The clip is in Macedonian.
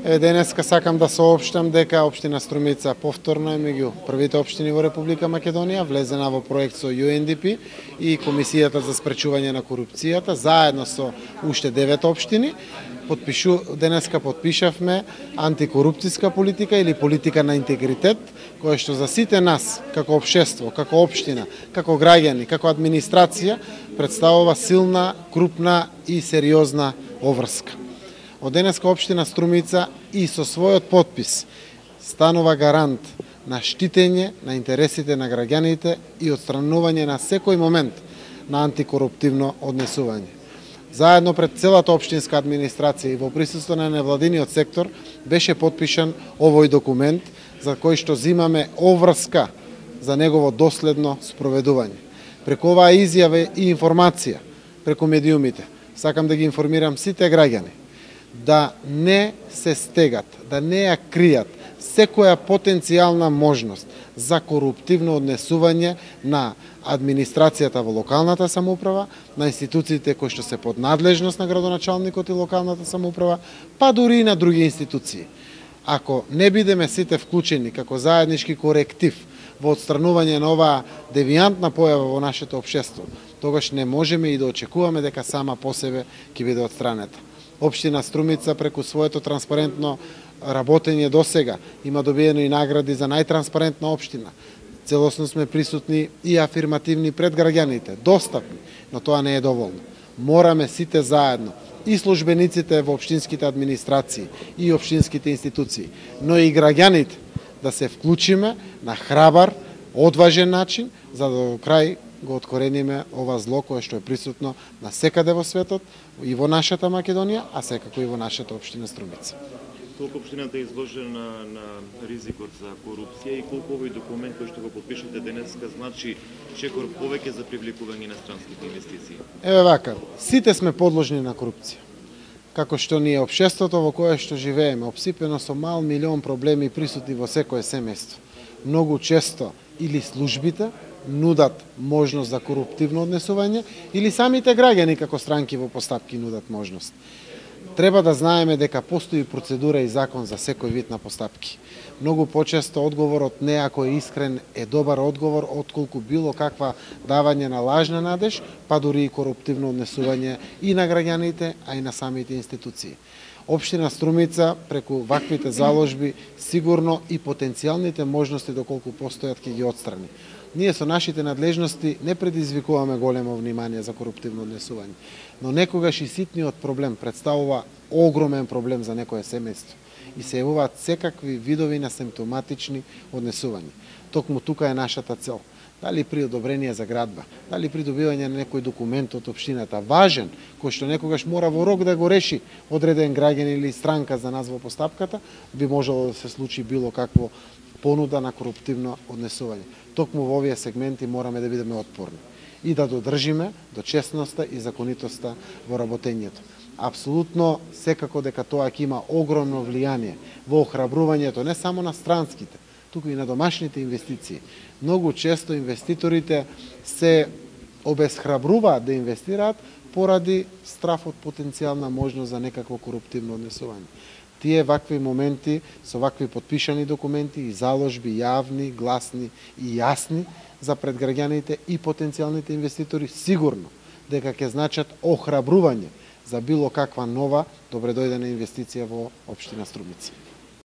Денеска сакам да соопштам дека општина Струмица повторно е меѓу првите општини во Република Македонија, влезена во проект со UNDP и Комисијата за спречување на корупцијата, заедно со уште 9 општини. Денеска подпишавме антикорупцијска политика или политика на интегритет, која што за сите нас, како општество, како општина, како граѓани, како администрација, представува силна, крупна и сериозна обврска. Од денеска општина Струмица и со својот подпис станува гарант на штитење на интересите на граѓаните и отстранување на секој момент на антикоруптивно однесување. Заедно пред целата општинска администрација и во присуство на невладиниот сектор беше подпишан овој документ за кој што зимаме обврска за негово доследно спроведување. Преку оваа изјава и информација преку медиумите сакам да ги информирам сите граѓани да не се стегат, да не ја кријат секоја потенцијална можност за коруптивно однесување на администрацијата во локалната самоуправа, на институциите кои што се под надлежност на градоначалникот и локалната самоуправа, па дури и на други институции. Ако не бидеме сите вклучени како заеднички коректив во отстранување на оваа девијантна појава во нашето општество, тогаш не можеме и да очекуваме дека сама по себе ќе биде отстранета. Општина Струмица преку своето транспарентно работење досега има добиено и награди за најтранспарентна општина. Целосно сме присутни и афирмативни пред граѓаните, достапни, но тоа не е доволно. Мораме сите заедно, и службениците во општинските администрации и општинските институции, но и граѓаните да се вклучиме на храбар, одважен начин, за да до крај го откорениме ова зло кое што е присутно на секаде во светот и во нашата Македонија, а секако и во нашата општина Струмица. Колку општината е изложена на ризикот за корупција и колку овој документ кој што го подпишете денеска значи чекор повеќе за привлекување на странските инвестиции? Еве вака, сите сме подложни на корупција. Како што ние општеството во кое што живееме, обсипено со мал милион проблеми присутни во секое семејство. Многу често или службите нудат можност за коруптивно однесување или самите граѓани како странки во постапки нудат можност. Треба да знаеме дека постои процедура и закон за секој вид на постапки. Многу почесто одговорот не ако е искрен е добар одговор отколку било каква давање на лажна надеж, па дури и коруптивно однесување и на граѓаните, а и на самите институции. Општина Струмица преку ваквите заложби сигурно и потенцијалните можности доколку постојат ќе ги отстрани. Ние со нашите надлежности не предизвикуваме големо внимание за коруптивно однесување, но некогаш и ситниот проблем представува огромен проблем за некое семејство и се јавуваат секакви видови на симптоматични однесувања. Токму тука е нашата цел. Дали при одобрение за градба, дали при добивање на некој документ од општината, важен, кој што некогаш мора во рок да го реши одреден граѓанин или странка за нас во постапката, би можело да се случи било какво понуда на коруптивно однесување. Токму во овие сегменти мораме да бидеме отпорни и да додржиме до честноста и законитоста во работењето. Апсолутно секако дека тоа ќе има огромно влијание во охрабрувањето не само на странските, туку и на домашните инвестиции. Многу често инвеститорите се обесхрабруваат да инвестираат поради страф од потенцијална можност за некакво коруптивно однесување. Тие вакви моменти, со вакви подпишани документи и заложби јавни, гласни и јасни за пред граѓаните и потенцијалните инвеститори, сигурно дека ќе значат охрабрување за било каква нова добредојдена инвестиција во општина Струмица.